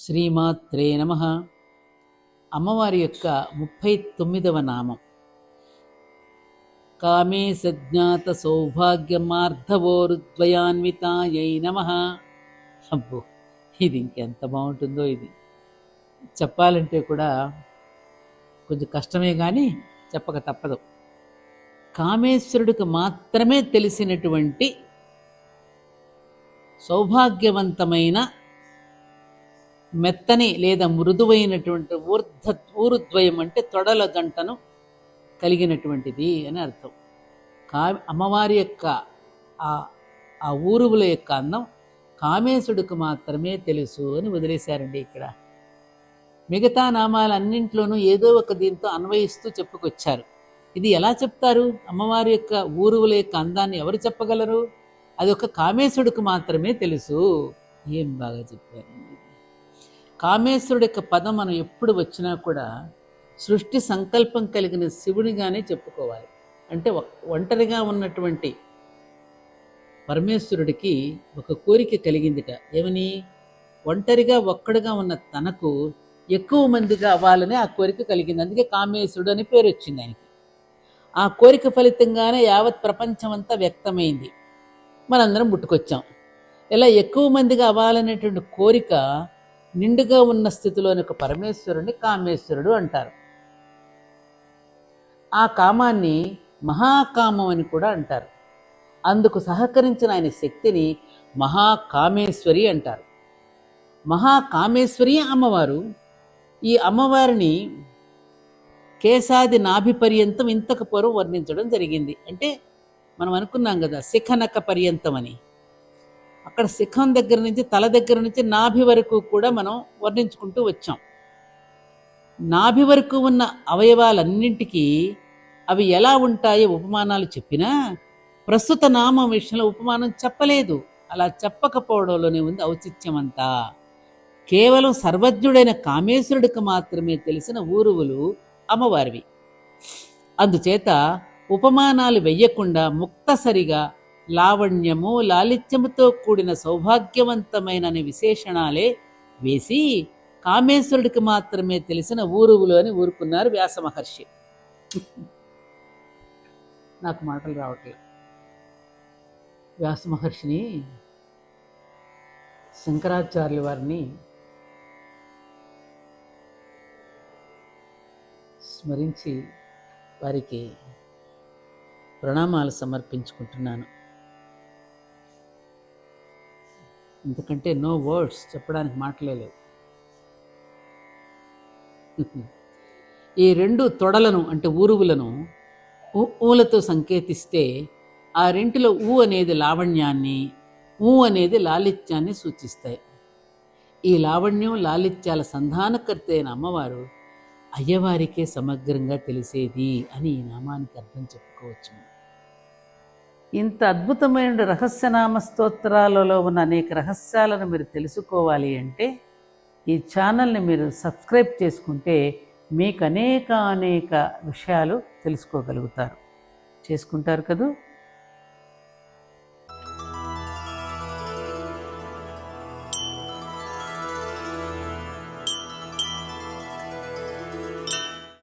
శ్రీమాత్రే నమః. అమ్మవారి యొక్క 39వ నామం కామే సజ్ఞాత సౌభాగ్యమార్ధవోరుద్వయాన్వితాయై నమః. అబ్బో, ఇది ఇంకెంత బాగుంటుందో! ఇది చెప్పాలంటే కూడా కొంచెం కష్టమే కానీ చెప్పక తప్పదు. కామేశ్వరుడికి మాత్రమే తెలిసినటువంటి సౌభాగ్యవంతమైన మెత్తని లేదా మృదువైనటువంటి ఊరుద్వయం అంటే తొడల గంటను కలిగినటువంటిది అని అర్థం. అమ్మవారి యొక్క ఆ ఊరువుల యొక్క అందం కామేశుడికి మాత్రమే తెలుసు అని వదిలేశారండి. ఇక్కడ మిగతా నామాలన్నింట్లోనూ ఏదో ఒక దీంతో అన్వయిస్తూ చెప్పుకొచ్చారు. ఇది ఎలా చెప్తారు? అమ్మవారి యొక్క ఊరువుల యొక్క అందాన్ని ఎవరు చెప్పగలరు? అది ఒక కామేశుడికి మాత్రమే తెలుసు. ఏం బాగా చెప్పారండి. కామేశ్వరుడి యొక్క పదం మనం ఎప్పుడు వచ్చినా కూడా సృష్టి సంకల్పం కలిగిన శివునిగానే చెప్పుకోవాలి. అంటే ఒంటరిగా ఉన్నటువంటి పరమేశ్వరుడికి ఒక కోరిక కలిగిందిట. ఏమని? ఒంటరిగా ఒక్కడుగా ఉన్న తనకు ఎక్కువ మందిగా అవ్వాలని ఆ కోరిక కలిగింది. అందుకే కామేశ్వరుడు అని పేరు వచ్చింది ఆయనకి. ఆ కోరిక ఫలితంగానే యావత్ ప్రపంచం అంతా వ్యక్తమైంది. మనందరం పుట్టుకొచ్చాం. ఇలా ఎక్కువ మందిగా అవ్వాలనేటువంటి కోరిక నిండుగా ఉన్న స్థితిలోని ఒక పరమేశ్వరుని కామేశ్వరుడు అంటారు. ఆ కామాన్ని మహాకామం అని కూడా అంటారు. అందుకు సహకరించిన ఆయన శక్తిని మహాకామేశ్వరి అంటారు. మహాకామేశ్వరి అమ్మవారు. ఈ అమ్మవారిని కేశాది నాభి పర్యంతం ఇంతకు పూర్వం వర్ణించడం జరిగింది. అంటే మనం అనుకున్నాం కదా శిఖనక పర్యంతం అని. అక్కడ శిఖం దగ్గర నుంచి తల దగ్గర నుంచి నాభి వరకు కూడా మనం వర్ణించుకుంటూ వచ్చాం. నాభి వరకు ఉన్న అవయవాలన్నింటికీ అవి ఎలా ఉంటాయో ఉపమానాలు చెప్పినా ప్రస్తుత నామం విషయంలో ఉపమానం చెప్పలేదు. అలా చెప్పకపోవడంలోనే ఉంది ఔచిత్యం అంతా. కేవలం సర్వజ్ఞుడైన కామేశ్వరుడికి మాత్రమే తెలిసిన ఊరువులు అమ్మవారివి. అందుచేత ఉపమానాలు వెయ్యకుండా ముక్తసరిగా లావణ్యము లాలిత్యముతో కూడిన సౌభాగ్యవంతమైన విశేషణాలే వేసి కామేశ్వరుడికి మాత్రమే తెలిసిన ఊరువులు అని ఊరుకున్నారు వ్యాస మహర్షి. నాకు మాటలు రావట్లేదు. వ్యాస మహర్షిని శంకరాచార్యుల వారిని స్మరించి వారికి ప్రణామాలు సమర్పించుకుంటున్నాను. ఎందుకంటే నో వర్డ్స్, చెప్పడానికి మాటలేదు. ఈ రెండు తొడలను అంటే ఊరువులను ఊలతో సంకేతిస్తే ఆ రెంటిలో ఊ అనేది లావణ్యాన్ని, ఊ అనేది లాలిత్యాన్ని సూచిస్తాయి. ఈ లావణ్యం లాలిత్యాల సంధానకర్త అయిన అమ్మవారు అయ్యవారికే సమగ్రంగా తెలిసేది అని ఈ నామానికి అర్థం చెప్పుకోవచ్చు. ఇంత అద్భుతమైన రహస్యనామ స్తోత్రాలలో ఉన్న అనేక రహస్యాలను మీరు తెలుసుకోవాలి అంటే ఈ ఛానల్ని మీరు సబ్స్క్రైబ్ చేసుకుంటే మీకు అనేక విషయాలు తెలుసుకోగలుగుతారు. చేసుకుంటారు కదూ?